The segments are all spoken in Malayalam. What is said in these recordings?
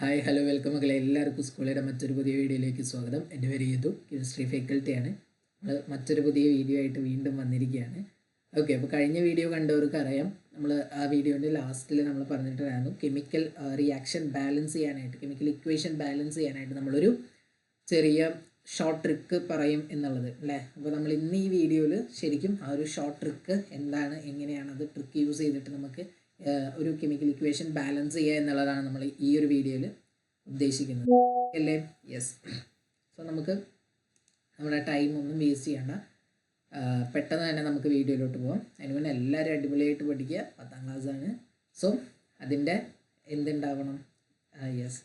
ഹായ് ഹലോ വെൽക്കം മക്കളെ, എല്ലാവർക്കും സ്കൂളിലെ മറ്റൊരു പുതിയ വീഡിയോയിലേക്ക് സ്വാഗതം. എൻ്റെ പേര് യദു, കെമിസ്ട്രി ഫാക്കൽറ്റിയാണ്. നമ്മൾ മറ്റൊരു പുതിയ വീഡിയോ ആയിട്ട് വീണ്ടും വന്നിരിക്കുകയാണ്. ഓക്കെ, അപ്പോൾ കഴിഞ്ഞ വീഡിയോ കണ്ടവർക്ക് അറിയാം, നമ്മൾ ആ വീഡിയോൻ്റെ ലാസ്റ്റിൽ നമ്മൾ പറഞ്ഞിട്ടുണ്ടായിരുന്നു കെമിക്കൽ റിയാക്ഷൻ ബാലൻസ് ചെയ്യാനായിട്ട്, കെമിക്കൽ ഇക്വേഷൻ ബാലൻസ് ചെയ്യാനായിട്ട് നമ്മളൊരു ചെറിയ ഷോർട്ട് ട്രിക്ക് പറയും എന്നുള്ളത് അല്ലേ. അപ്പോൾ നമ്മൾ ഇന്ന് ഈ വീഡിയോയിൽ ശരിക്കും ആ ഒരു ഷോർട്ട് ട്രിക്ക് എന്താണ്, എങ്ങനെയാണ് അത് ട്രിക്ക് യൂസ് ചെയ്തിട്ട് നമുക്ക് ഒരു കെമിക്കൽ ഇക്വേഷൻ ബാലൻസ് ചെയ്യുക എന്നുള്ളതാണ് നമ്മൾ ഈ ഒരു വീഡിയോയിൽ ഉദ്ദേശിക്കുന്നത് അല്ലേ. യെസ്, സോ നമുക്ക് നമ്മുടെ ടൈം ഒന്നും വേസ്റ്റ് ചെയ്യണ്ട, പെട്ടെന്ന് തന്നെ നമുക്ക് വീഡിയോയിലോട്ട് പോകാം. അതിന് മുന്നേ എല്ലാവരും അടിപൊളിയായിട്ട് പഠിക്കുക, 10ാം ക്ലാസ്സാണ്. സോ അതിൻ്റെ എന്തുണ്ടാവണം, യെസ്,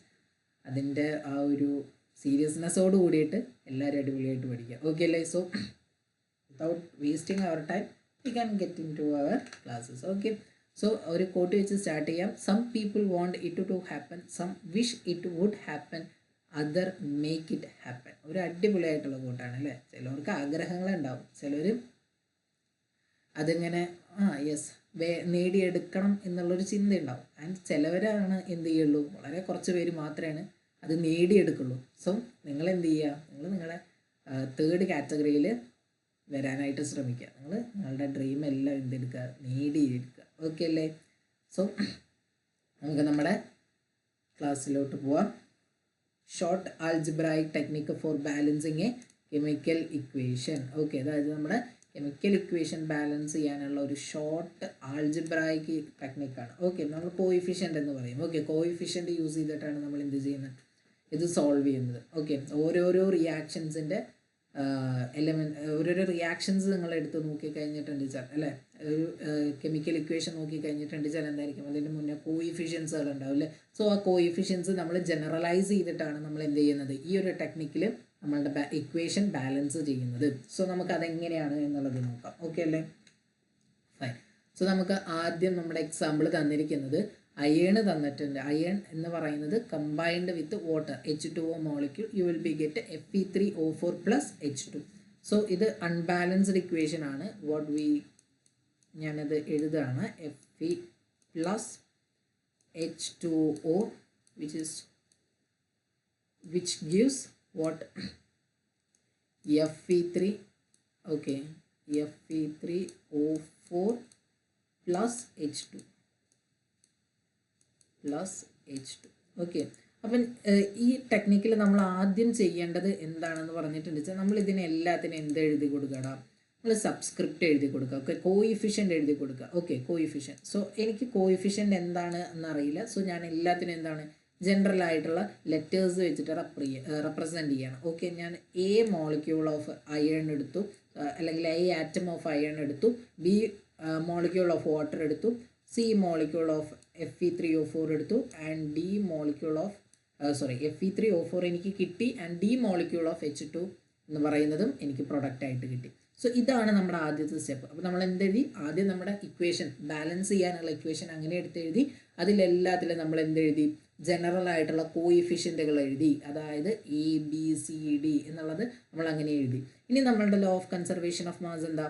അതിൻ്റെ ആ ഒരു സീരിയസ്നെസ്സോട് കൂടിയിട്ട് എല്ലാവരും അടിപൊളിയായിട്ട് പഠിക്കുക. ഓക്കെ അല്ലേ. So without wasting our time we can get into our classes. Okay, so ഒരു കോട്ട് വെച്ച് സ്റ്റാർട്ട് ചെയ്യാം. Some people want it to happen, some wish it would happen, other make it happen. ഒരു അടിപൊളിയായിട്ടുള്ള കോട്ടാണ് അല്ലേ. ചിലവർക്ക് ആഗ്രഹങ്ങളുണ്ടാവും, ചിലർ അതിങ്ങനെ യെസ് നേടിയെടുക്കണം എന്നുള്ളൊരു ചിന്ത ഉണ്ടാവും. ആൻഡ് ചിലവരാണ് എന്ത് ചെയ്യുള്ളൂ, വളരെ കുറച്ച് പേര് മാത്രമേ അത് നേടിയെടുക്കുള്ളൂ. സോ നിങ്ങൾ എന്ത് ചെയ്യുക, നിങ്ങൾ നിങ്ങളുടെ തേർഡ് കാറ്റഗറിയിൽ വരാനായിട്ട് ശ്രമിക്കുക. നിങ്ങളുടെ ഡ്രീം എല്ലാം എന്തെടുക്കുക, നേടിയെടുക്കുക. ഓക്കെ അല്ലേ. സോ നമുക്ക് നമ്മുടെ ക്ലാസ്സിലോട്ട് പോവാം. Short algebraic technique for balancing a chemical equation. Okay, അതായത് നമ്മുടെ കെമിക്കൽ ഇക്വേഷൻ ബാലൻസ് ചെയ്യാനുള്ള ഒരു ഷോർട്ട് ആൾജിബ്രായിക് ടെക്നിക്കാണ്. ഓക്കെ, നമ്മൾ കോയിഫിഷ്യൻ്റ് എന്ന് പറയും. ഓക്കെ, കോയിഫിഷ്യൻ്റ് യൂസ് ചെയ്തിട്ടാണ് നമ്മൾ എന്ത് ചെയ്യുന്നത്, ഇത് സോൾവ് ചെയ്യുന്നത്. ഓക്കെ, ഓരോരോ റിയാക്ഷൻസിൻ്റെ ഓരോരോ റിയാക്ഷൻസ് നിങ്ങൾ എടുത്ത് നോക്കിക്കഴിഞ്ഞിട്ടുണ്ട് വെച്ചാൽ അല്ലേ, ഒരു കെമിക്കൽ ഇക്വേഷൻ നോക്കിക്കഴിഞ്ഞിട്ടുണ്ട് വെച്ചാൽ എന്തായിരിക്കും, അതിൻ്റെ മുന്നേ കോയിഫിഷ്യൻസുകൾ ഉണ്ടാവും അല്ലേ. സോ ആ കോയിഫിഷ്യൻസ് നമ്മൾ ജനറലൈസ് ചെയ്തിട്ടാണ് നമ്മൾ എന്ത് ചെയ്യുന്നത്, ഈ ഒരു ടെക്നിക്കിൽ നമ്മളുടെ ഇക്വേഷൻ ബാലൻസ് ചെയ്യുന്നത്. സോ നമുക്ക് അതെങ്ങനെയാണ് എന്നുള്ളത് നോക്കാം. ഓക്കെ അല്ലേ, ഫൈൻ. സോ നമുക്ക് ആദ്യം നമ്മുടെ എക്സാമ്പിൾ തന്നിരിക്കുന്നത് അയേൺ തന്നിട്ടുണ്ട്. അയേൺ എന്ന് പറയുന്നത് combined with water H2O molecule, you will be get Fe3O4 plus H2. So ഇത് അൺബാലൻസ്ഡ് ഇക്വേഷൻ ആണ്. വാട്ട് വി, ഞാനത് എഴുതാണ്, Fe plus H2O which gives what, Fe3, okay, Fe3O4 plus H2 plus H2. Okay, അപ്പം ഈ ടെക്നിക്കിൽ നമ്മൾ ആദ്യം ചെയ്യേണ്ടത് എന്താണെന്ന് പറഞ്ഞിട്ടുണ്ട് വെച്ചാൽ, നമ്മൾ ഇതിനെ എല്ലാത്തിനും എന്ത് എഴുതി കൊടുക്കണം, നമ്മൾ സബ്സ്ക്രിപ്റ്റ് എഴുതി കൊടുക്കുക. ഓക്കെ, കോയിഫിഷ്യൻ്റ് എഴുതി കൊടുക്കുക. Okay, coefficient. സോ എനിക്ക് കോയിഫിഷ്യൻ്റ് എന്താണ് എന്നറിയില്ല. സോ ഞാൻ എല്ലാത്തിനും എന്താണ്, ജനറൽ ആയിട്ടുള്ള ലെറ്റേഴ്സ് വെച്ചിട്ട് റെപ്രസെൻറ്റ് ചെയ്യണം. ഓക്കെ, ഞാൻ എ മോളിക്യൂൾ ഓഫ് അയൺ എടുത്തു, അല്ലെങ്കിൽ എ ആറ്റം ഓഫ് അയൺ എടുത്തു, ബി മോളിക്യൂൾ ഓഫ് വാട്ടർ എടുത്തു, സി മോളിക്യൂൾ ഓഫ് Fe3O4 എടുത്തു, and D molecule of Fe3O4 എനിക്ക് കിട്ടി, and D molecule of H2 എന്ന് പറയുന്നതും എനിക്ക് പ്രൊഡക്റ്റ് ആയിട്ട് കിട്ടി. സോ ഇതാണ് നമ്മുടെ ആദ്യത്തെ സ്റ്റെപ്പ്. അപ്പോൾ നമ്മൾ എന്തെഴുതി, ആദ്യം നമ്മുടെ ഇക്വേഷൻ ബാലൻസ് ചെയ്യാനുള്ള ഇക്വേഷൻ അങ്ങനെ എടുത്തെഴുതി, അതിലെല്ലാത്തിലും നമ്മൾ എന്തെഴുതി, ജനറൽ ആയിട്ടുള്ള കോയിഫിഷ്യൻറ്റുകൾ എഴുതി. അതായത് ABCD എന്നുള്ളത് നമ്മൾ അങ്ങനെ എഴുതി. ഇനി നമ്മളുടെ law of conservation of mass എന്താ,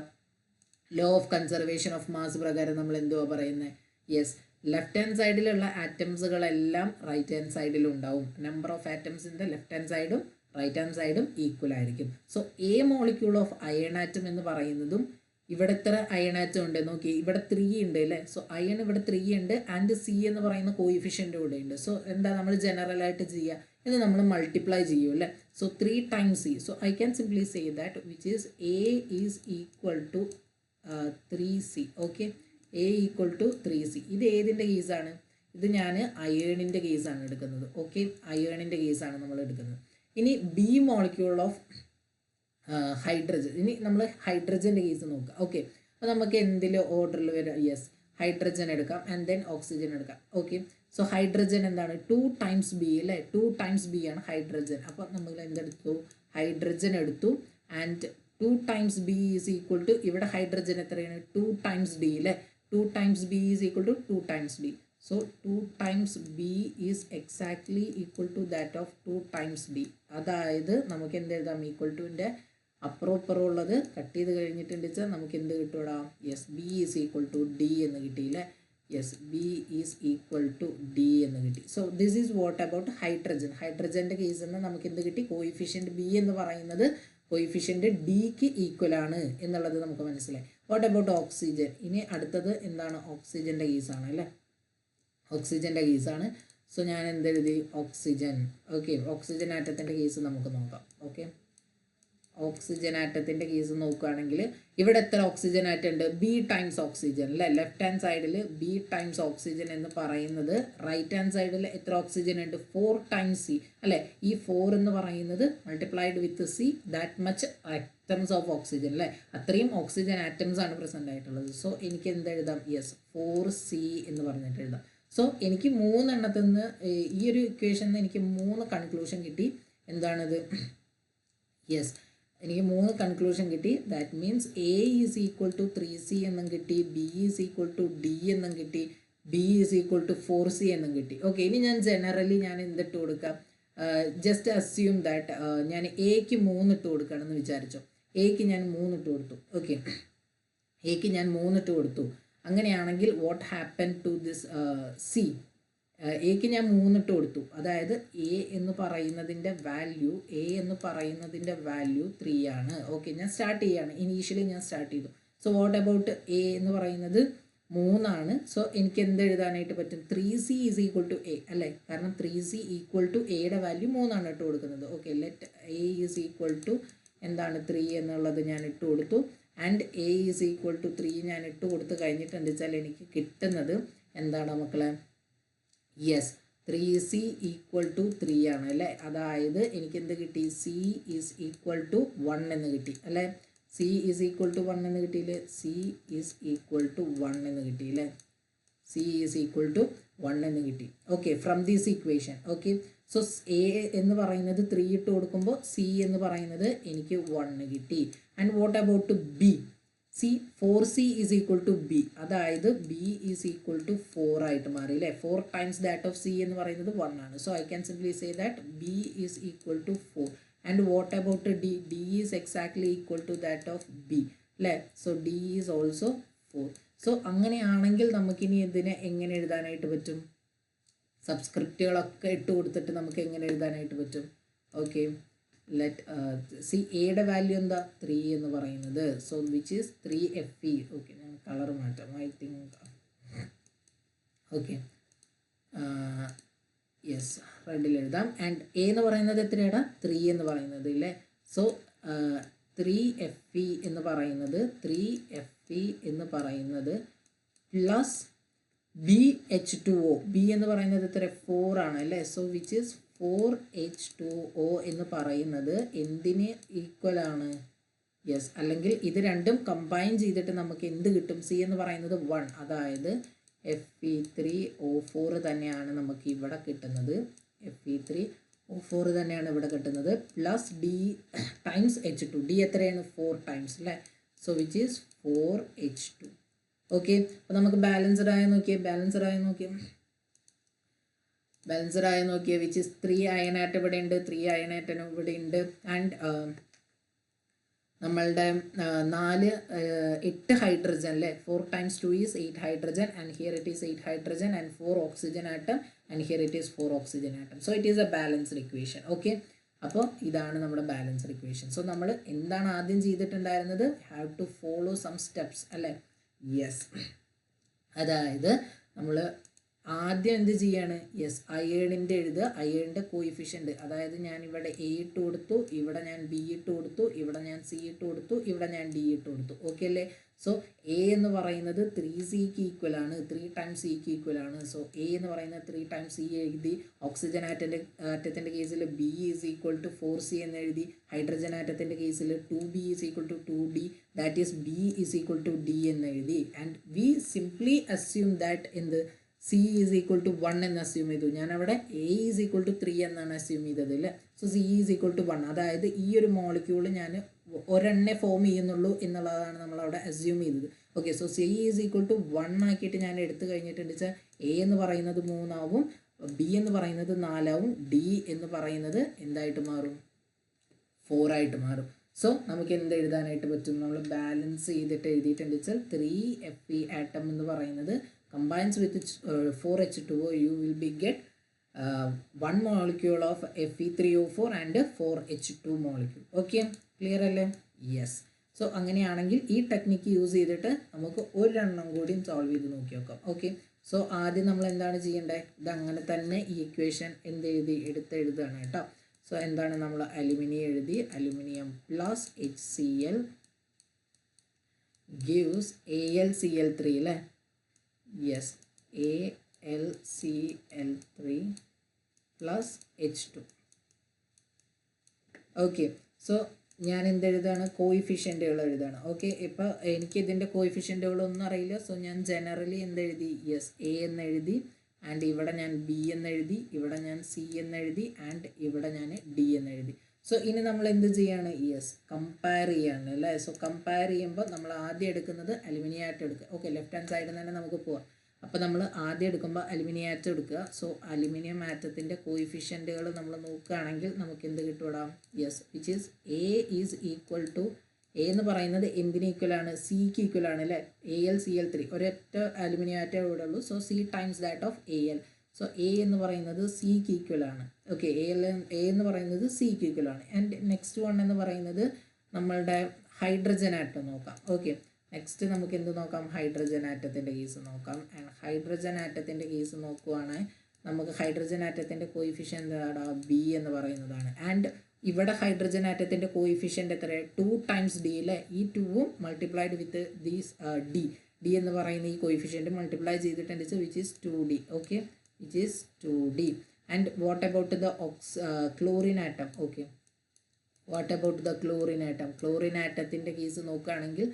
law of conservation of mass പ്രകാരം നമ്മൾ എന്തുവാ പറയുന്നത്, യെസ്, ലെഫ്റ്റ് ഹാൻഡ് സൈഡിലുള്ള ആറ്റംസുകളെല്ലാം റൈറ്റ് ഹാൻഡ് സൈഡിലും ഉണ്ടാവും. നമ്പർ ഓഫ് ആറ്റംസിൻ്റെ ലെഫ്റ്റ് ഹാൻഡ് സൈഡും റൈറ്റ് ഹാൻഡ് സൈഡും ഈക്വൽ ആയിരിക്കും. So A molecule of iron atom എന്ന് പറയുന്നതും, ഇവിടെ എത്ര അയൺ ആറ്റം ഉണ്ട് നോക്കി, ഇവിടെ 3 ഉണ്ട് അല്ലേ. സോ അയൺ ഇവിടെ 3 ഉണ്ട്, ആൻഡ് സി എന്ന് പറയുന്ന കോയിഫിഷ്യൻ്റ് കൂടെ ഉണ്ട്. സോ എന്താ നമ്മൾ ജനറൽ ആയിട്ട് ചെയ്യുക, ഇത് നമ്മൾ മൾട്ടിപ്ലൈ ചെയ്യും അല്ലേ. So 3 times C. So I can simply say that which is A is equal to 3C. Okay, A equal to 3C. ഇത് ഏതിൻ്റെ കേസാണ്, ഇത് ഞാൻ അയേണിൻ്റെ കേസാണ് എടുക്കുന്നത്. ഓക്കെ, അയേണിൻ്റെ കേസാണ് നമ്മൾ എടുക്കുന്നത്. ഇനി ബി മോളിക്യൂൾ ഓഫ് ഹൈഡ്രജൻ, ഇനി നമ്മൾ ഹൈഡ്രജൻ്റെ കേസ് നോക്കുക. ഓക്കെ, അപ്പോൾ നമുക്ക് എന്തിൽ ഓർഡറിൽ വരാം, യെസ്, ഹൈഡ്രജൻ എടുക്കാം, ആൻഡ് ദെൻ ഓക്സിജൻ എടുക്കാം. ഓക്കെ, സോ ഹൈഡ്രജൻ എന്താണ്, 2 ടൈംസ് ബി അല്ലേ, 2 ടൈംസ് ബി ആണ് ഹൈഡ്രജൻ. അപ്പോൾ നമ്മൾ എന്തെടുത്തു, ഹൈഡ്രജൻ എടുത്തു, and 2 times B is equal to, ഇവിടെ ഹൈഡ്രജൻ എത്രയാണ്, 2 ടൈംസ് ഡി അല്ലേ, 2 times B is equal to 2 times D. So 2 times B is exactly equal to that of 2 times D. അതായത് നമുക്ക് എന്ത് എഴുതാം, ഈക്വൽ ടുവിൻ്റെ അപ്പുറം ഉള്ളത് കട്ട് ചെയ്ത് കഴിഞ്ഞിട്ടുണ്ട് വെച്ചാൽ നമുക്ക് എന്ത് കിട്ടൂടാ, yes, B is equal to D എന്ന് കിട്ടിയില്ലേ. Yes B is equal to D എന്ന് കിട്ടി. So this is what about hydrogen. ഹൈഡ്രജൻ്റെ കേസിൽ നിന്ന് നമുക്ക് എന്ത് കിട്ടി? കോയിഫിഷ്യൻറ്റ് ബി എന്ന് പറയുന്നത് കോയിഫിഷ്യൻറ്റ് ഡിക്ക് ഈക്വൽ ആണ് എന്നുള്ളത് നമുക്ക് മനസ്സിലായി. What about oxygen? ഇനി അടുത്തത് എന്താണ്? ഓക്സിജൻ്റെ കേസാണ് അല്ലേ, ഓക്സിജൻ്റെ കേസാണ്. സോ ഞാൻ എന്തെഴുതി? ഓക്സിജൻ. ഓക്കെ, ഓക്സിജൻ ആറ്റത്തിൻ്റെ കേസ് നമുക്ക് നോക്കാം. ഓക്കെ, ഓക്സിജൻ ആറ്റത്തിൻ്റെ കേസ് നോക്കുകയാണെങ്കിൽ ഇവിടെ എത്ര ഓക്സിജൻ ആറ്റം ഉണ്ട്? ബി ടൈംസ് ഓക്സിജൻ അല്ലേ. ലെഫ്റ്റ് ഹാൻഡ് സൈഡിൽ ബി ടൈംസ് ഓക്സിജൻ എന്ന് പറയുന്നത്, റൈറ്റ് ഹാൻഡ് സൈഡിൽ എത്ര ഓക്സിജൻ ഉണ്ട്? 4 ടൈംസ് സി അല്ലേ. ഈ 4 എന്ന് പറയുന്നത് multiplied with C, that much atoms of oxygen അല്ലേ. അത്രയും ഓക്സിജൻ ആറ്റംസ് ആണ് പ്രസൻ്റ് ആയിട്ടുള്ളത്. സോ എനിക്ക് എന്തെഴുതാം? യെസ് 4C എന്ന് പറഞ്ഞിട്ട് എഴുതാം. സോ എനിക്ക് 3 എണ്ണത്തിൽ നിന്ന് ഈ ഒരു ഇക്വേഷനിൽ നിന്ന് എനിക്ക് 3 കൺക്ലൂഷൻ കിട്ടി. എന്താണത്? യെസ്, എനിക്ക് 3 കൺക്ലൂഷൻ കിട്ടി. That means A is equal to 3C എന്നും കിട്ടി, B is equal to D എന്നും കിട്ടി, B is equal to 4C എന്നും കിട്ടി. ഓക്കെ, ഇനി ഞാൻ ജനറലി ഞാൻ എന്തിട്ട് കൊടുക്കാം? ജസ്റ്റ് അസ്യൂം ദാറ്റ് ഞാൻ എക്ക് 3 ഇട്ട് കൊടുക്കുകയാണെന്ന് വിചാരിച്ചോ. എക്ക് ഞാൻ 3 ഇട്ട് കൊടുത്തു. ഓക്കെ, എക്ക് ഞാൻ 3 ഇട്ട് കൊടുത്തു. അങ്ങനെയാണെങ്കിൽ what happen to this C? എക്ക് ഞാൻ 3 ഇട്ട് കൊടുത്തു. അതായത് എ എന്ന് പറയുന്നതിൻ്റെ വാല്യൂ 3 ആണ്. ഓക്കെ, ഞാൻ സ്റ്റാർട്ട് ചെയ്യാണ്. ഇനീഷ്യലി ഞാൻ സ്റ്റാർട്ട് ചെയ്തു. സോ വാട്ട് അബൌട്ട് എ എന്ന് പറയുന്നത് 3 ആണ്. സോ എനിക്ക് എന്ത് എഴുതാനായിട്ട് പറ്റും? 3C is equal to A അല്ലേ. കാരണം 3C ഈക്വൽ ടു എയുടെ വാല്യൂ 3 ആണ് ഇട്ട് കൊടുക്കുന്നത്. Okay, let A is equal to എന്താണ് 3 എന്നുള്ളത് ഞാൻ ഇട്ട് കൊടുത്തു. And A is equal to 3 ഞാൻ ഇട്ട് കൊടുത്ത് കഴിഞ്ഞിട്ടുണ്ട് വെച്ചാൽ എനിക്ക് കിട്ടുന്നത് എന്താണ് മക്കളെ? യെസ് 3C ഈക്വൽ ടു 3 ആണ് അല്ലേ. അതായത് എനിക്ക് എന്ത് കിട്ടി? C ഈസ് ഈക്വൽ ടു 1 എന്ന് കിട്ടി അല്ലേ. C ഈസ് ഈക്വൽ ടു 1 എന്ന് കിട്ടിയില്ലേ? C ഈസ് ഈക്വൽ ടു 1 എന്ന് കിട്ടിയില്ലേ? C ഈസ് ഈക്വൽ ടു 1 എന്ന് കിട്ടി. Okay, from this equation. Okay, so A എന്ന് പറയുന്നത് 3 ഇട്ട് കൊടുക്കുമ്പോൾ C എന്ന് പറയുന്നത് എനിക്ക് 1 കിട്ടി. And what about B? C 4C is equal to B, അതായത് ബി ഈസ് ഈക്വൽ ടു 4 ആയിട്ട് മാറി അല്ലേ. 4 ടൈംസ് ദാറ്റ് ഓഫ് സി എന്ന് പറയുന്നത് 1 ആണ്. So I can simply say that B is equal to 4. And what about D? D is exactly equal to that of B അല്ലേ. So D is also 4. So അങ്ങനെയാണെങ്കിൽ നമുക്കിനി ഇതിനെ എങ്ങനെ എഴുതാനായിട്ട് പറ്റും? സബ്സ്ക്രിപ്റ്റുകളൊക്കെ ഇട്ട് കൊടുത്തിട്ട് നമുക്ക് എങ്ങനെ എഴുതാനായിട്ട് പറ്റും? ഓക്കെ, ലെറ്റ് സി എയുടെ വാല്യൂ എന്താ? 3 എന്ന് പറയുന്നത്. So which is 3Fe. Okay, ഞാൻ കളർ മാറ്റാം. ഐ തിങ്ക് ഓക്കെ, യെസ് റെഡിൽ എഴുതാം. ആൻഡ് എ എന്ന് പറയുന്നത് എത്രയാണ്? 3 എന്ന് പറയുന്നത് ഇല്ലേ. സോ 3Fe എന്ന് പറയുന്നത് 3Fe എന്ന് പറയുന്നത് പ്ലസ് BH2O. ബി എന്ന് പറയുന്നത് എത്ര? 4 ആണ് അല്ലേ. സോ വിച്ച് ഈസ് 4H2O എന്ന് പറയുന്നത് എന്തിന് ഈക്വൽ ആണ്? യെസ്, അല്ലെങ്കിൽ ഇത് രണ്ടും കമ്പൈൻ ചെയ്തിട്ട് നമുക്ക് എന്ത് കിട്ടും? സി എന്ന് പറയുന്നത് 1, അതായത് Fe3O4 തന്നെയാണ് നമുക്ക് ഇവിടെ കിട്ടുന്നത്. Fe3O4 തന്നെയാണ് ഇവിടെ കിട്ടുന്നത്. Plus D times H2. D എത്രയാണ്? 4 ടൈംസ് അല്ലേ. So which is 4H2. Okay, അപ്പോൾ നമുക്ക് ബാലൻസ്ഡ് ആയ നോക്കിയേ വിച്ച് ഇസ് 3 അയനായിട്ട് ഇവിടെ ഉണ്ട്, 3 അയനായിട്ടനും ഇവിടെ ഉണ്ട്. ആൻഡ് നമ്മളുടെ 8 ഹൈഡ്രജൻ അല്ലേ. 4 times 2 is 8 hydrogen, and here it is 8 hydrogen and 4 oxygen atom, and here it is 4 oxygen atom. So it is a balanced equation. Okay, അപ്പോൾ ഇതാണ് നമ്മുടെ ബാലൻസ്ഡ് ഇക്വേഷൻ. സോ നമ്മൾ എന്താണ് ആദ്യം ചെയ്തിട്ടുണ്ടായിരുന്നത്? Have to follow some steps അല്ലേ. യെസ്, അതായത് നമ്മൾ ആദ്യം എന്ത് ചെയ്യാണ്? യെസ്, അയേണിൻ്റെ എഴുതുക. അയേണിൻ്റെ കോയിഫിഷ്യൻ്റ്, അതായത് ഞാൻ ഇവിടെ എ ഇട്ട് കൊടുത്തു, ഇവിടെ ഞാൻ ബി ഇട്ട് കൊടുത്തു, ഇവിടെ ഞാൻ സി ഇട്ട് കൊടുത്തു, ഇവിടെ ഞാൻ ഡി ഇട്ട് കൊടുത്തു. ഓക്കെ അല്ലേ. സോ എ എന്ന് പറയുന്നത് 3Cക്ക് ഈക്വൽ ആണ്, 3 times Cക്ക് ഈക്വൽ ആണ്. സോ എ എന്ന് പറയുന്നത് 3 times C എഴുതി. ഓക്സിജൻ ആറ്റത്തിൻ്റെ കേസിൽ B is equal to 4C എന്ന് എഴുതി. ഹൈഡ്രജൻ ആറ്റത്തിൻ്റെ കേസിൽ 2B is equal to 2D, that is B is equal to D എന്ന് എഴുതി. And we simply assume that എന്ത്? C ഈസ് ഈക്വൽ ടു 1 എന്ന് അസ്യൂം ചെയ്തു. ഞാൻ അവിടെ A ഈസ് ഈക്വൽ ടു 3 എന്നാണ് അസ്യൂം ചെയ്തത് അല്ലേ. So C is equal to 1, അതായത് ഈ ഒരു മോളിക്യൂൾ ഞാൻ ഒരെണ്ണെ ഫോം ചെയ്യുന്നുള്ളൂ എന്നുള്ളതാണ് നമ്മളവിടെ അസ്യൂം ചെയ്തത്. Okay, so C is equal to 1 ആക്കിയിട്ട് ഞാൻ എടുത്തു കഴിഞ്ഞിട്ടുണ്ട് വെച്ചാൽ A എന്ന് പറയുന്നത് 3 ആവും, B എന്ന് പറയുന്നത് 4 ആവും, D എന്ന് പറയുന്നത് എന്തായിട്ട് മാറും? 4 ആയിട്ട് മാറും. സോ നമുക്ക് എന്ത് എഴുതാനായിട്ട് പറ്റും? നമ്മൾ ബാലൻസ് ചെയ്തിട്ട് എഴുതിയിട്ടുണ്ട് വെച്ചാൽ 3Fe ആറ്റം എന്ന് പറയുന്നത് combines with 4H2O, you will be get one molecule of Fe3O4 and 4H2 molecule. Okay, clear അല്ലേ? യെസ്. സോ അങ്ങനെയാണെങ്കിൽ ഈ ടെക്നിക്ക് യൂസ് ചെയ്തിട്ട് നമുക്ക് ഒരെണ്ണം കൂടിയും സോൾവ് ചെയ്ത് നോക്കി നോക്കാം. ഓക്കെ, സോ ആദ്യം നമ്മൾ എന്താണ് ചെയ്യേണ്ടത്? ഇത് അങ്ങനെ തന്നെ ഈ ഇക്വേഷൻ എടുത്തെഴുതുകയാണ് കേട്ടോ. സോ എന്താണ്, നമ്മൾ അലുമിനിയം എഴുതി, aluminium plus HCl gives AlCl3 അല്ലേ? Yes, AlCl3 plus H2. Okay, so ഞാൻ എന്തെഴുതാണ്? കോയിഫിഷ്യൻറ്റുകൾ എഴുതാണ്. ഓക്കെ, ഇപ്പോൾ എനിക്ക് ഇതിൻ്റെ കോയിഫിഷ്യൻറ്റുകളൊന്നും അറിയില്ല. സോ ഞാൻ ജനറലി എന്തെഴുതി? യെസ്, A എന്നെഴുതി, ആൻഡ് ഇവിടെ ഞാൻ B എന്നെഴുതി, ഇവിടെ ഞാൻ C എന്നെഴുതി, ആൻഡ് ഇവിടെ ഞാൻ D എന്നെഴുതി. സോ ഇനി നമ്മൾ എന്ത് ചെയ്യാണ്? യെസ്, കമ്പയർ ചെയ്യാണ് അല്ലേ? സോ കമ്പയർ ചെയ്യുമ്പോൾ നമ്മൾ ആദ്യം എടുക്കുന്നത് അലുമിനിയം ആറ്റം എടുക്കുക. ഓക്കെ, ലെഫ്റ്റ് ഹാൻഡ് സൈഡിൽ തന്നെ നമുക്ക് പോവാം. അപ്പോൾ നമ്മൾ ആദ്യം എടുക്കുമ്പോൾ അലുമിനിയം ആറ്റം എടുക്കുക. സോ അലുമിനിയം ആറ്റത്തിൻ്റെ കോയിഫിഷ്യൻറ്റുകൾ നമ്മൾ നോക്കുകയാണെങ്കിൽ നമുക്ക് എന്ത് കിട്ടും? Yes, which is A is equal to, A എന്ന് പറയുന്നത് എന്തിന് ഈക്വലാണ്? സിക്ക് ഈക്വലാണ് അല്ലേ? AlCl3 ഒരൊറ്റ അലുമിനിയം ആറ്റം ഇവിടെ ഉള്ളൂ. So C times that of Al. So A എന്ന് പറയുന്നത് സിക്ക് ഈക്വലാണ്. ഓക്കെ, A എന്ന് പറയുന്നത് സിക്ക് ഈക്വലാണ്. ആൻഡ് നെക്സ്റ്റ് വൺ എന്ന് പറയുന്നത് നമ്മളുടെ ഹൈഡ്രജൻ ആറ്റം നോക്കാം. ഓക്കെ, നെക്സ്റ്റ് നമുക്ക് എന്ത് നോക്കാം? ഹൈഡ്രജൻ ആറ്റത്തിൻ്റെ കേസ് നോക്കാം. ആൻഡ് ഹൈഡ്രജൻ ആറ്റത്തിൻ്റെ കേസ് നോക്കുവാണെങ്കിൽ നമുക്ക് ഹൈഡ്രജൻ ആറ്റത്തിൻ്റെ കോയിഫിഷ്യൻ്റ് എന്താണ്? B എന്ന് പറയുന്നതാണ്. ആൻഡ് ഇവിടെ ഹൈഡ്രജൻ ആറ്റത്തിൻ്റെ കോയിഫിഷ്യൻ്റ് എത്രയാണ്? 2 ടൈംസ് D അല്ലേ? ഈ 2ഉം മൾട്ടിപ്ലൈഡ് വിത്ത് ദീസ് D എന്ന് പറയുന്ന ഈ കോയിഫിഷ്യൻ്റ് മൾട്ടിപ്ലൈ ചെയ്തിട്ടുണ്ട്, which is 2D. Okay, which is 2D. And what about the chlorine atom? Okay, what about the chlorine atom? ക്ലോറിൻ ആറ്റത്തിൻ്റെ കേസ് നോക്കുകയാണെങ്കിൽ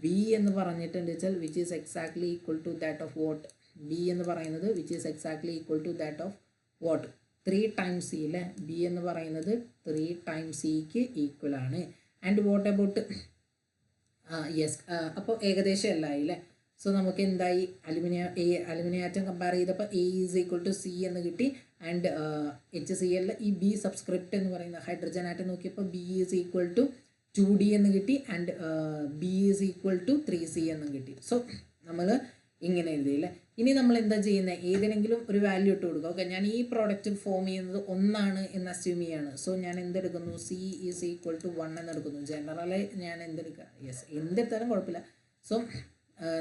B എന്ന് പറഞ്ഞിട്ടുണ്ട് വെച്ചാൽ which is exactly equal to that of what? B എന്ന് പറയുന്നത് which is exactly equal to that of what? 3 times C അല്ലേ? B എന്ന് പറയുന്നത് 3 ടൈംസ് സിക്ക് ഈക്വൽ ആണ്. ആൻഡ് വാട്ട് അബൌട്ട് യെസ്, അപ്പോൾ ഏകദേശം എല്ലായി അല്ലേ? സോ നമുക്ക് എന്തായി? അലുമിനിയം ആറ്റം കമ്പയർ ചെയ്തപ്പോൾ A is equal to C എന്ന് കിട്ടി. ആൻഡ് HCl ഈ B സബ്സ്ക്രിപ്റ്റ് എന്ന് പറയുന്ന ഹൈഡ്രജൻ ആറ്റം നോക്കിയപ്പോൾ B is equal to 2D എന്ന് കിട്ടി. And B is equal to 3C എന്നും കിട്ടി. സോ നമ്മൾ ഇങ്ങനെ എഴുതിയില്ലേ? ഇനി നമ്മൾ എന്താ ചെയ്യുന്നത്? ഏതെങ്കിലും ഒരു വാല്യൂ ഇട്ട് കൊടുക്കുക. ഓക്കെ, ഞാൻ ഈ പ്രോഡക്റ്റ് ഫോം ചെയ്യുന്നത് 1 എന്ന് അസ്യൂം ചെയ്യാണ്. സോ ഞാൻ എന്തെടുക്കുന്നു? C ഈസ് ഈക്വൽ ടു 1 എന്നെടുക്കുന്നു. ജനറലി ഞാൻ എന്തെടുക്കുക? യെസ്, എന്തെടുത്താലും കുഴപ്പമില്ല. സോ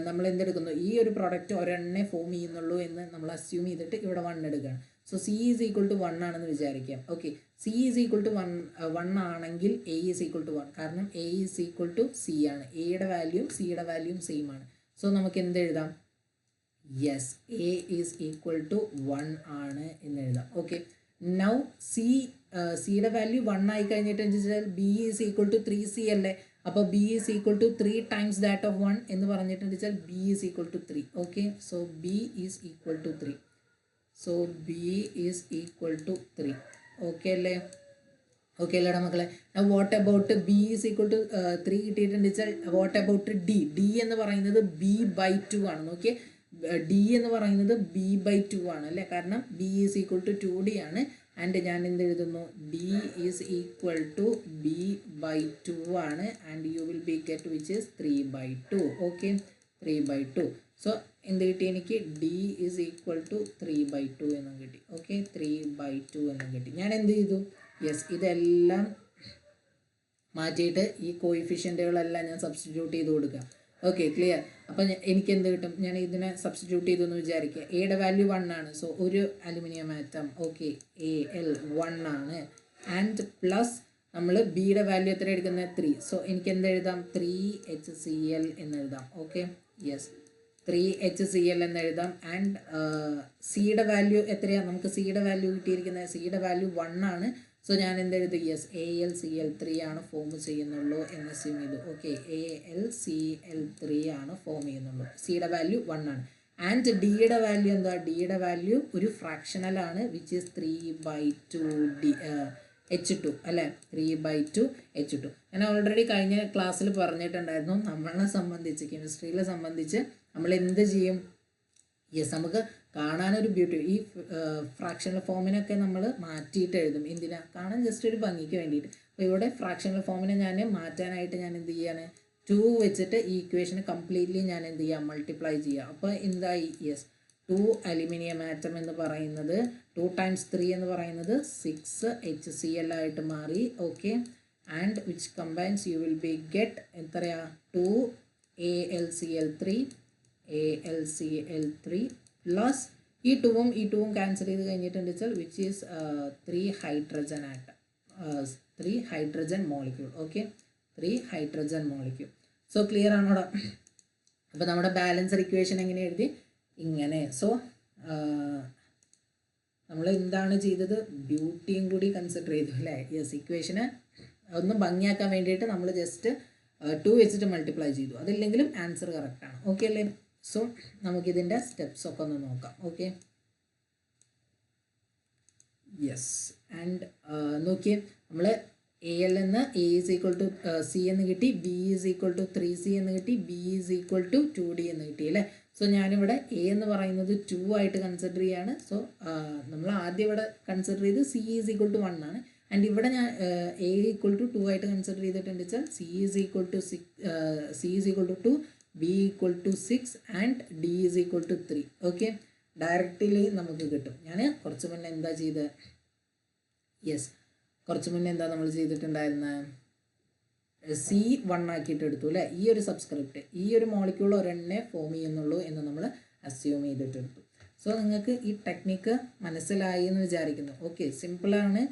നമ്മൾ എന്തെടുക്കുന്നു? ഈ ഒരു പ്രോഡക്റ്റ് ഒരെണ്ണേ ഫോം ചെയ്യുന്നുള്ളൂ എന്ന് നമ്മൾ അസ്യൂം ചെയ്തിട്ട് ഇവിടെ 1 എടുക്കുകയാണ്. So C is equal to 1 ആണെന്ന് വിചാരിക്കാം. Okay, C is equal to 1 ആണെങ്കിൽ A ഈസ് ഈക്വൽ ടു 1. കാരണം A is equal to C ആണ്. എയുടെ വാല്യൂയും സിയുടെ വാല്യൂയും സെയിം ആണ്. സോ നമുക്ക് എന്ത് എഴുതാം? Yes, A is equal to 1 ആണ് എന്ന് എഴുതാം. ഓക്കെ, നൗ സിയുടെ വാല്യൂ 1 ആയി കഴിഞ്ഞിട്ട് വെച്ചാൽ B is equal to 3C അല്ലേ? അപ്പോൾ B is equal to 3 times that of 1 എന്ന് പറഞ്ഞിട്ടുണ്ട് വെച്ചാൽ B is equal to 3. Okay, so B is equal to 3. So B is equal to 3. Okay അല്ലേ? ഓക്കെ അല്ലേടാ മക്കളെ? What about B is equal to 3 കിട്ടിയിട്ടുണ്ട് വെച്ചാൽ വാട്ട് അബൌട്ട് D എന്ന് പറയുന്നത് B/2 ആണ്. നോക്കിയേ, D എന്ന് പറയുന്നത് B/2 ആണ് അല്ലേ? കാരണം B is equal to 2D ആണ്. ആൻഡ് ഞാൻ എന്ത് എഴുതുന്നു? D is equal to B/2 ആണ്. And you will be get which is 3/2. Okay, 3/2. So എന്ത് കിട്ടി എനിക്ക്? D ഈസ് ഈക്വൽ ടു 3/2 എന്നും കിട്ടി. ഓക്കെ, 3/2 എന്നും കിട്ടി. ഞാൻ എന്ത് ചെയ്തു? യെസ്, ഇതെല്ലാം മാറ്റിയിട്ട് ഈ കോയിഫിഷ്യൻറ്റുകളെല്ലാം ഞാൻ സബ്സ്റ്റിറ്റ്യൂട്ട് ചെയ്ത് കൊടുക്കുക. Okay, clear? അപ്പോൾ എനിക്ക് എന്ത് കിട്ടും? ഞാൻ ഇതിനെ സബ്സ്റ്റിറ്റ്യൂട്ട് ചെയ്തു എന്ന് വിചാരിക്കുക. എയുടെ വാല്യൂ 1 ആണ്. സോ ഒരു അലുമിനിയം ആറ്റം ഓക്കെ Al 1 ആണ്. ആൻഡ് പ്ലസ് നമ്മൾ ബിയുടെ വാല്യൂ എത്ര എടുക്കുന്നത്? 3. സോ എനിക്ക് എന്ത് എഴുതാം? 3HCl എന്ന് എഴുതാം. ഓക്കെ, യെസ്, 3HCl എന്ന് എഴുതാം. ആൻഡ് സിയുടെ വാല്യൂ എത്രയാണ്? നമുക്ക് സിയുടെ വാല്യൂ കിട്ടിയിരിക്കുന്നത്, സിയുടെ വാല്യൂ 1 ആണ്. സോ ഞാൻ എന്തെഴുതും? യെസ്, AlCl3 ആണ് ഫോം ചെയ്യുന്നുള്ളൂ എന്ന് അസ്യൂം ചെയ്തു. ഓക്കെ, AlCl3 ആണ് ഫോം ചെയ്യുന്നുള്ളൂ. സിയുടെ വാല്യൂ 1 ആണ്. ആൻഡ് ഡിയുടെ വാല്യൂ എന്താ? ഡിയുടെ വാല്യൂ ഒരു ഫ്രാക്ഷണലാണ്, വിച്ച് ഈസ് 3/2 H2 അല്ലേ? 3/2 H2. ഞാൻ ഓൾറെഡി കഴിഞ്ഞ ക്ലാസ്സിൽ പറഞ്ഞിട്ടുണ്ടായിരുന്നു, നമ്മളെ സംബന്ധിച്ച് കെമിസ്ട്രിയിലെ സംബന്ധിച്ച് നമ്മൾ എന്ത് ചെയ്യും? യെസ്, നമുക്ക് കാണാനൊരു ബ്യൂട്ടി. ഈ ഫ്രാക്ഷണൽ ഫോമിനൊക്കെ നമ്മൾ മാറ്റിയിട്ട് എഴുതും. എന്തിനാ? കാണാൻ ജസ്റ്റ് ഒരു ഭംഗിക്ക് വേണ്ടിയിട്ട്. അപ്പോൾ ഇവിടെ ഫ്രാക്ഷണൽ ഫോമിനെ ഞാൻ മാറ്റാനായിട്ട് ഞാൻ എന്ത് ചെയ്യാണ്? 2 വെച്ചിട്ട് ഈ ഇക്വേഷൻ കംപ്ലീറ്റ്ലി ഞാൻ എന്ത് ചെയ്യാം, മൾട്ടിപ്ലൈ ചെയ്യാം. അപ്പോൾ എന്തായി, യെസ് 2 അലുമിനിയം ആറ്റം എന്ന് പറയുന്നത് 2 × 3 എന്ന് പറയുന്നത് 6 HCl ആയിട്ട് മാറി. Okay, and which combines you will be get എത്രയാ 2 AlCl3 പ്ലസ് ഈ 2ഉം ക്യാൻസൽ ചെയ്ത് കഴിഞ്ഞിട്ടുണ്ട് വെച്ചാൽ which is 3 hydrogen atom, 3 hydrogen molecule. Okay, 3 hydrogen molecule. So clear ആണോടാ? അപ്പോൾ നമ്മുടെ ബാലൻസർ ഇക്വേഷൻ എങ്ങനെ എഴുതി, ഇങ്ങനെ. സോ നമ്മൾ എന്താണ് ചെയ്തത്, ബ്യൂട്ടിയും കൂടി കൺസിഡർ ചെയ്തു അല്ലേ? യെസ്, ഇക്വേഷന് ഒന്ന് ഭംഗിയാക്കാൻ വേണ്ടിയിട്ട് നമ്മൾ ജസ്റ്റ് 2 വെച്ചിട്ട് മൾട്ടിപ്ലൈ ചെയ്തു. അതില്ലെങ്കിലും ആൻസർ കറക്റ്റാണ്. ഓക്കെ അല്ലേ? സോ നമുക്കിതിൻ്റെ സ്റ്റെപ്സ് ഒക്കെ ഒന്ന് നോക്കാം. Okay, yes. ആൻഡ് നോക്കിയേ, നമ്മൾ AL എന്ന് A is equal to C എന്ന് കിട്ടി, B is equal to 3C എന്ന് കിട്ടി, B is equal to 2D എന്ന് കിട്ടി അല്ലേ? സോ ഞാനിവിടെ A എന്ന് പറയുന്നത് 2 ആയിട്ട് കൺസിഡർ ചെയ്യാണ്. സോ നമ്മൾ ആദ്യം ഇവിടെ കൺസിഡർ ചെയ്ത് C is equal to 1 ആണ്. ആൻഡ് ഇവിടെ ഞാൻ A equal to 2 ആയിട്ട് കൺസിഡർ ചെയ്തിട്ടുണ്ട് വെച്ചാൽ C is equal to 2, B equal to 6 and D is equal to 3. Okay, directly നമുക്ക് കിട്ടും. ഞാൻ കുറച്ച് മുന്നേ എന്താ ചെയ്തത്, യെസ് കുറച്ച് മുന്നേ എന്താ നമ്മൾ ചെയ്തിട്ടുണ്ടായിരുന്നത്, C1 ആക്കിയിട്ട് എടുത്തു അല്ലേ? ഈ ഒരു സബ്സ്ക്രിപ്റ്റ്, ഈ ഒരു മോളിക്യൂൾ ഒരെണ്ണേ ഫോം ചെയ്യുന്നുള്ളൂ എന്ന് നമ്മൾ അസ്യൂം ചെയ്തിട്ടെടുത്തു. സോ നിങ്ങൾക്ക് ഈ ടെക്നിക്ക് മനസ്സിലായി എന്ന് വിചാരിക്കുന്നു. ഓക്കെ, സിമ്പിളാണ്.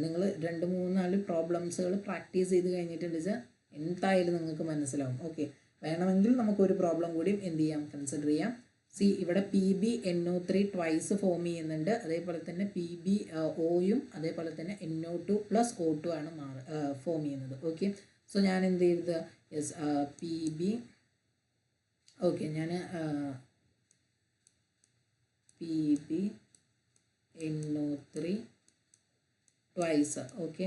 നിങ്ങൾ 2-3-4 പ്രോബ്ലംസുകൾ പ്രാക്ടീസ് ചെയ്ത് കഴിഞ്ഞിട്ടുണ്ട് വെച്ചാൽ എന്തായാലും നിങ്ങൾക്ക് മനസ്സിലാവും. ഓക്കെ, വേണമെങ്കിൽ നമുക്കൊരു പ്രോബ്ലം കൂടിയും എന്ത് ചെയ്യാം, കൺസിഡർ ചെയ്യാം. സി ഇവിടെ PbNO3 ട്വൈസ് ഫോം ചെയ്യുന്നുണ്ട്. അതേപോലെ തന്നെ PbOയും അതേപോലെ തന്നെ NO2 + O2 ആണ് ഫോം ചെയ്യുന്നത്. ഓക്കെ, സോ ഞാൻ എന്ത് ചെയ്തത്, യെസ് PB, ഓക്കെ ഞാൻ PbNO3 ട്വൈസ്. ഓക്കെ,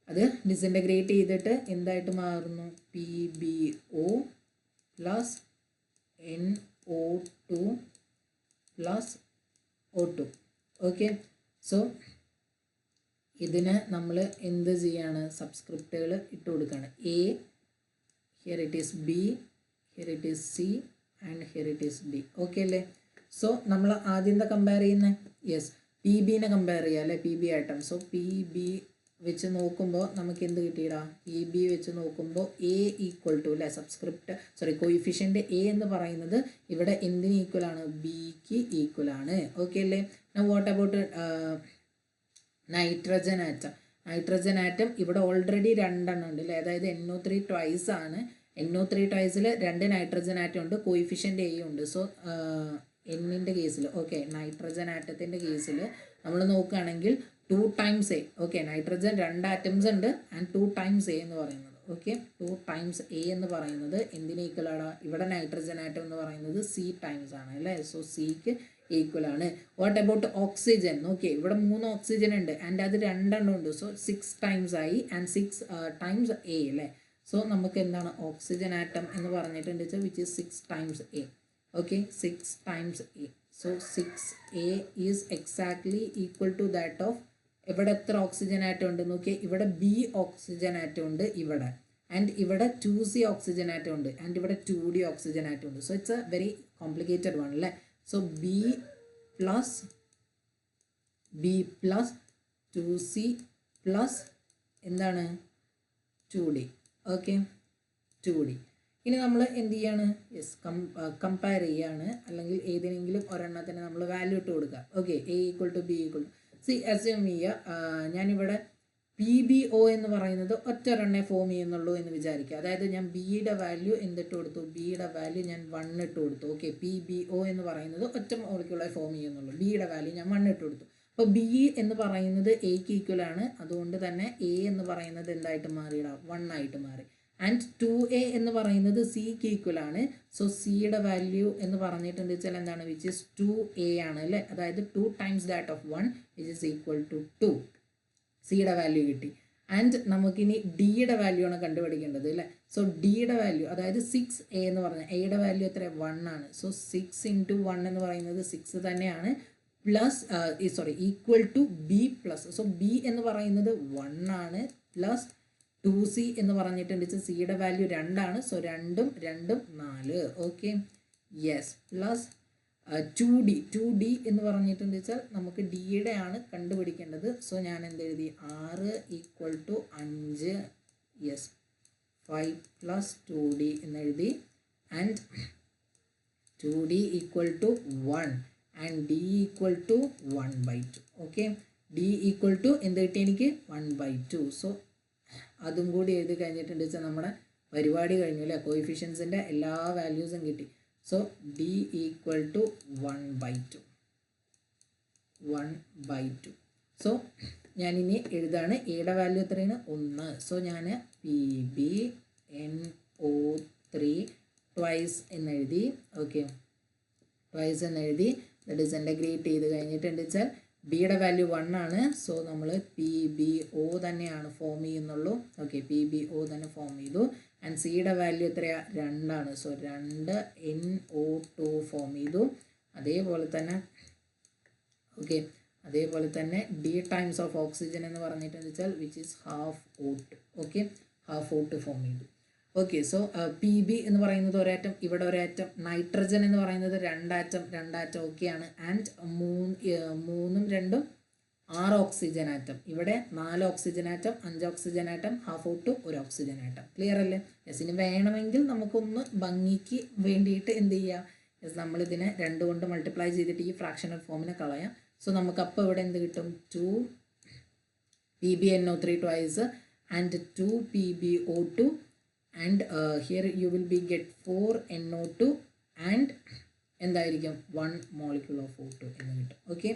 അത് ഡിസിൻറ്റഗ്രേറ്റ് ചെയ്തിട്ട് എന്തായിട്ട് മാറുന്നു, PbO + NO2 + O2. Okay, so ഇതിന് നമ്മൾ എന്ത് ചെയ്യാണ്, സബ്സ്ക്രിപ്റ്റുകൾ ഇട്ട് കൊടുക്കുകയാണ്. A, here it is B, here it is C and here it is D. Okay അല്ലേ? സോ നമ്മൾ ആദ്യം എന്താ കമ്പയർ ചെയ്യുന്നത്, യെസ് Pbനെ കമ്പയർ ചെയ്യുക അല്ലേ, Pb ആറ്റം. സോ Pb വെച്ച് നോക്കുമ്പോൾ നമുക്ക് എന്ത് കിട്ടിയിടാം, Pb വെച്ച് നോക്കുമ്പോൾ A = അല്ലേ, സബ്സ്ക്രിപ്റ്റ് കോയിഫിഷ്യൻ്റ് A എന്ന് പറയുന്നത് ഇവിടെ എന്തിന് ഈക്വലാണ്, Bക്ക് ഈക്വലാണ്. ഓക്കെ അല്ലേ? What about nitrogen atom? Nitrogen atom ഇവിടെ ഓൾറെഡി 2 എണ്ണം ഉണ്ട് അല്ലേ, അതായത് NO3 ട്വൈസ് ആണ്. NO3 ട്വൈസിൽ 2 നൈട്രജൻ ആറ്റം ഉണ്ട്, കോയിഫിഷ്യൻ്റ് A ഉണ്ട്. സോ എന്നിൻ്റെ കേസിൽ, ഓക്കെ നൈട്രജൻ ആറ്റത്തിൻ്റെ കേസിൽ നമ്മൾ നോക്കുകയാണെങ്കിൽ 2 × A. ഓക്കെ, നൈട്രജൻ 2 ആറ്റംസ് ഉണ്ട് ആൻഡ് 2 × A എന്ന് പറയുന്നത്. ഓക്കെ, 2 × A എന്ന് പറയുന്നത് എന്തിന് ഈക്വലാണ്, ഇവിടെ നൈട്രജൻ ആറ്റം എന്ന് പറയുന്നത് C ടൈംസ് ആണ് അല്ലേ. സോ Cക്ക് ഈക്വലാണ്. What about oxygen? ഓക്കെ, ഇവിടെ 3 ഓക്സിജൻ ഉണ്ട് ആൻഡ് അത് 2 എണ്ണം ഉണ്ട്. സോ 6 ടൈംസ് ആയി ആൻഡ് 6 × A അല്ലേ. സോ നമുക്ക് എന്താണ് ഓക്സിജൻ ആറ്റം എന്ന് പറഞ്ഞിട്ടുണ്ട് വെച്ചാൽ which is 6 × A. Okay, 6 × A. So 6A is exactly equal to that of, ഇവിടെ എത്ര ഓക്സിജൻ ആറ്റം ഉണ്ട് നോക്കിയേ, ഇവിടെ B ഓക്സിജൻ ആറ്റം ഉണ്ട് ഇവിടെ, ആൻഡ് ഇവിടെ 2C ഓക്സിജൻ ആറ്റം ഉണ്ട് ആൻഡ് ഇവിടെ 2D ഓക്സിജൻ ആറ്റം ഉണ്ട്. So it's a very complicated one അല്ലേ. സോ B + 2C + എന്താണ് 2D. Okay, 2D. ഇനി നമ്മൾ എന്ത് ചെയ്യാണ്, യെസ് കമ്പയർ ചെയ്യാണ്, അല്ലെങ്കിൽ ഏതെങ്കിലും ഒരെണ്ണത്തിന് നമ്മൾ വാല്യൂ ഇട്ട് കൊടുക്കുക. ഓക്കെ, A = B = അസ്യൂം ചെയ്യുക ഞാനിവിടെ PbO എന്ന് പറയുന്നത് ഒറ്റൊരെണ്ണേ ഫോം ചെയ്യുന്നുള്ളൂ എന്ന് വിചാരിക്കുക. അതായത് ഞാൻ Bയുടെ വാല്യൂ എന്തിട്ട് കൊടുത്തു, Bയുടെ വാല്യൂ ഞാൻ 1 ഇട്ട് കൊടുത്തു. ഓക്കെ, PbO എന്ന് പറയുന്നത് ഒറ്റ മോളിക്യൂളായി ഫോം ചെയ്യുന്നുള്ളൂ, Bയുടെ വാല്യൂ ഞാൻ 1 ഇട്ട് കൊടുത്തു. അപ്പോൾ B എന്ന് പറയുന്നത് Aക്ക് ഈക്വലാണ്, അതുകൊണ്ട് തന്നെ A എന്ന് പറയുന്നത് എന്തായിട്ട് മാറിയിടാം, 1 ആയിട്ട് മാറി. ആൻഡ് 2A എന്ന് പറയുന്നത് Cക്ക് ഈക്വലാണ്. സോ Cയുടെ വാല്യൂ എന്ന് പറഞ്ഞിട്ടുണ്ട് വെച്ചാൽ എന്താണ്, വിച്ച് ഈസ് 2A ആണ് അല്ലേ, അതായത് 2 × that of 1 which is equal to 2. Cയുടെ വാല്യൂ കിട്ടി. ആൻഡ് നമുക്കിനി Dയുടെ വാല്യൂ ആണ് കണ്ടുപിടിക്കേണ്ടത് അല്ലേ. സോ Dയുടെ വാല്യൂ അതായത് 6A എന്ന് പറഞ്ഞാൽ Aയുടെ വാല്യൂ എത്ര, 1 ആണ്. സോ 6 × 1 എന്ന് പറയുന്നത് 6 തന്നെയാണ്, ഈക്വൽ ടു B+. സോ B എന്ന് പറയുന്നത് 1 ആണ് പ്ലസ് 2C എന്ന് പറഞ്ഞിട്ടുണ്ട് വെച്ചാൽ സിയുടെ വാല്യൂ 2 ആണ്. So 2 2 4. Okay, yes. Plus 2D എന്ന് പറഞ്ഞിട്ടുണ്ട് വെച്ചാൽ നമുക്ക് ഡിയുടെ ആണ് കണ്ടുപിടിക്കേണ്ടത്. സോ ഞാൻ എന്തെഴുതി 6 = 5. യെസ്, 5 + 2D എന്നെഴുതി. And 2D = 1 and D = 1/2. Okay, D = എന്ത് കിട്ടി എനിക്ക് 1/2. സോ അതും കൂടി എഴുതി കഴിഞ്ഞിട്ടുണ്ട് വെച്ചാൽ നമ്മുടെ പരിപാടി കഴിഞ്ഞു അല്ലേ. കോയിഫിഷ്യൻസിൻ്റെ എല്ലാ വാല്യൂസും കിട്ടി. So D = 1/2. സോ ഞാനിനി എഴുതാണ്. എയുടെ വാല്യൂ എത്രയാണ്? 1. സോ ഞാൻ PbNO3 ട്വൈസ് എന്നെഴുതി. ഓക്കെ, ട്വൈസ് എന്നെഴുതി. ദറ്റ് ഈസ് ഇൻ്റഗ്രേറ്റ് ചെയ്ത് കഴിഞ്ഞിട്ടുണ്ട് വെച്ചാൽ ബിയുടെ വാല്യൂ 1 ആണ്. സോ നമ്മൾ PbO തന്നെയാണ് ഫോം ചെയ്യുന്നുള്ളൂ. ഓക്കെ, PbO തന്നെ ഫോം ചെയ്തു. ആൻഡ് സിയുടെ വാല്യൂ എത്രയാണ്? 2 ആണ്. സോ 2NO2 ഫോം ചെയ്തു. അതേപോലെ തന്നെ D ടൈംസ് ഓഫ് ഓക്സിജൻ എന്ന് പറഞ്ഞിട്ടെന്ന് വെച്ചാൽ which is half O2. Okay, half O2 form ചെയ്തു. ഓക്കെ, സോ Pb എന്ന് പറയുന്നത് ഒരാറ്റം, ഇവിടെ ഒരാറ്റം. നൈട്രജൻ എന്ന് പറയുന്നത് 2 ആറ്റം ഓക്കെയാണ്. And 3 2 6 oxygen atom. ഇവിടെ 4 oxygen atom, 5 oxygen atom, half O2 1 oxygen atom. Clear അല്ലേ? യെസ്, ഇനി വേണമെങ്കിൽ നമുക്കൊന്ന് ഭംഗിക്ക് വേണ്ടിയിട്ട് എന്ത് ചെയ്യാം? യെസ്, നമ്മളിതിനെ 2 കൊണ്ട് മൾട്ടിപ്ലൈ ചെയ്തിട്ട് ഈ ഫ്രാക്ഷണൽ ഫോമിനെ കളയാം. സോ നമുക്ക് അപ്പോൾ ഇവിടെ എന്ത് കിട്ടും? 2 PbNO3 twice and 2 PbO2 and here you will be get 4 NO2 and എന്തായിരിക്കും 1 molecule of O2 എന്ന് കിട്ടും. Okay,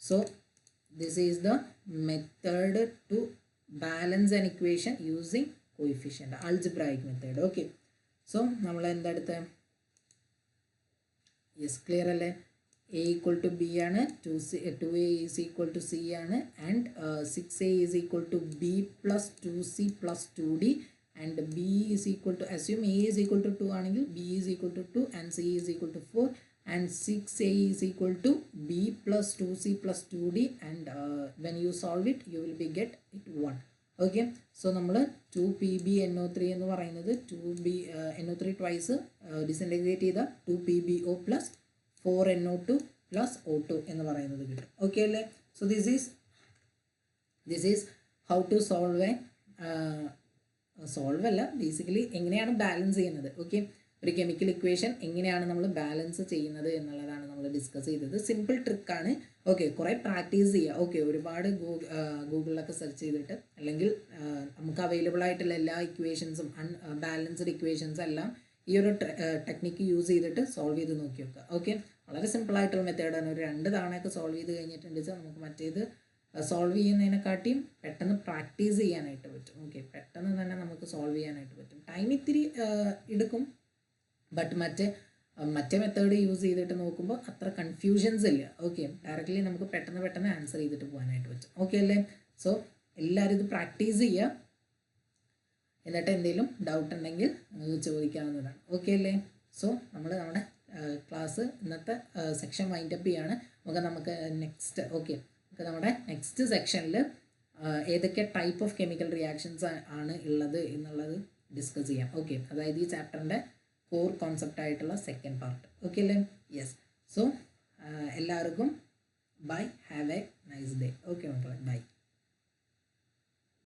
so this is the method to balance an equation using coefficient, algebraic method. Okay, so നമ്മൾ എന്തെടുത്ത്? യെസ്, ക്ലിയർ അല്ലേ? A = B ആണ്, 2A is equal to C ആണ്, and 6A is equal to B plus 2C plus 2D, and B is equal to, assume A is equal to 2 ആണെങ്കിൽ B is equal to 2 and C is equal to 4, and 6A is equal to B plus 2C plus 2D, and when you solve it you will be get it 1. Okay, so നമ്മൾ 2PbNO3 എന്ന് പറയുന്നത് 2NO3 ട്വൈസ് ഡിസിൻറ്റഗ്രേറ്റ് ചെയ്ത 2PbO plus 4NO2 plus O2 എന്ന് പറയുന്നത് കിട്ടും. ഓക്കെ അല്ലേ? So this is how to solve അല്ല, ബേസിക്കലി എങ്ങനെയാണ് ബാലൻസ് ചെയ്യുന്നത്. ഓക്കെ, ഒരു കെമിക്കൽ ഇക്വേഷൻ എങ്ങനെയാണ് നമ്മൾ ബാലൻസ് ചെയ്യുന്നത് എന്നുള്ളതാണ് നമ്മൾ ഡിസ്കസ് ചെയ്തത്. സിമ്പിൾ ട്രിക്കാണ്. ഓക്കെ, കുറേ പ്രാക്ടീസ് ചെയ്യുക. ഓക്കെ, ഒരുപാട് ഗൂഗിളിലൊക്കെ സെർച്ച് ചെയ്തിട്ട് അല്ലെങ്കിൽ നമുക്ക് അവൈലബിൾ ആയിട്ടുള്ള എല്ലാ ഇക്വേഷൻസും ബാലൻസ്ഡ് ഇക്വേഷൻസും എല്ലാം ഈ ഒരു ടെക്നിക്ക് യൂസ് ചെയ്തിട്ട് സോൾവ് ചെയ്ത് നോക്കി വെക്കുക. ഓക്കെ, വളരെ സിമ്പിളായിട്ടുള്ള മെത്തേഡാണ്. ഒരു 2 തവണയൊക്കെ സോൾവ് ചെയ്ത് കഴിഞ്ഞിട്ടുണ്ട് വെച്ചാൽ നമുക്ക് മറ്റേത് സോൾവ് ചെയ്യുന്നതിനെക്കാട്ടിയും പെട്ടെന്ന് പ്രാക്ടീസ് ചെയ്യാനായിട്ട് പറ്റും. ഓക്കെ, പെട്ടെന്ന് തന്നെ നമുക്ക് സോൾവ് ചെയ്യാനായിട്ട് പറ്റും. ടൈം ഇത്തിരി എടുക്കും, ബട്ട് മറ്റേ മെത്തേഡ് യൂസ് ചെയ്തിട്ട് നോക്കുമ്പോൾ അത്ര കൺഫ്യൂഷൻസ് ഇല്ല. ഓക്കെ, ഡയറക്റ്റ്ലി നമുക്ക് പെട്ടെന്ന് ആൻസർ ചെയ്തിട്ട് പോകാനായിട്ട് പറ്റും. ഓക്കെ അല്ലേ? സോ എല്ലാവരും ഇത് പ്രാക്ടീസ് ചെയ്യുക. എന്നിട്ട് എന്തെങ്കിലും ഡൗട്ട് ഉണ്ടെങ്കിൽ നിങ്ങൾക്ക് ചോദിക്കാവുന്നതാണ്. ഓക്കെ അല്ലേ? സോ നമ്മുടെ ക്ലാസ് ഇന്നത്തെ സെക്ഷൻ വൈൻഡപ്പ് ചെയ്യാണ്. നമുക്ക് നെക്സ്റ്റ് നമ്മുടെ നെക്സ്റ്റ് സെക്ഷനിൽ ഏതൊക്കെ ടൈപ്പ് ഓഫ് കെമിക്കൽ റിയാക്ഷൻസ് ആണ് ഉള്ളത് എന്നുള്ളത് ഡിസ്കസ് ചെയ്യാം. ഓക്കെ, അതായത് ഈ ചാപ്റ്ററിൻ്റെ കോർ കോൺസെപ്റ്റ് ആയിട്ടുള്ള സെക്കൻഡ് പാർട്ട്. ഓക്കെ അല്ലേ? യെസ്. സോ എല്ലാവർക്കും bye, have a nice day. Okay മക്കളെ, ബൈ.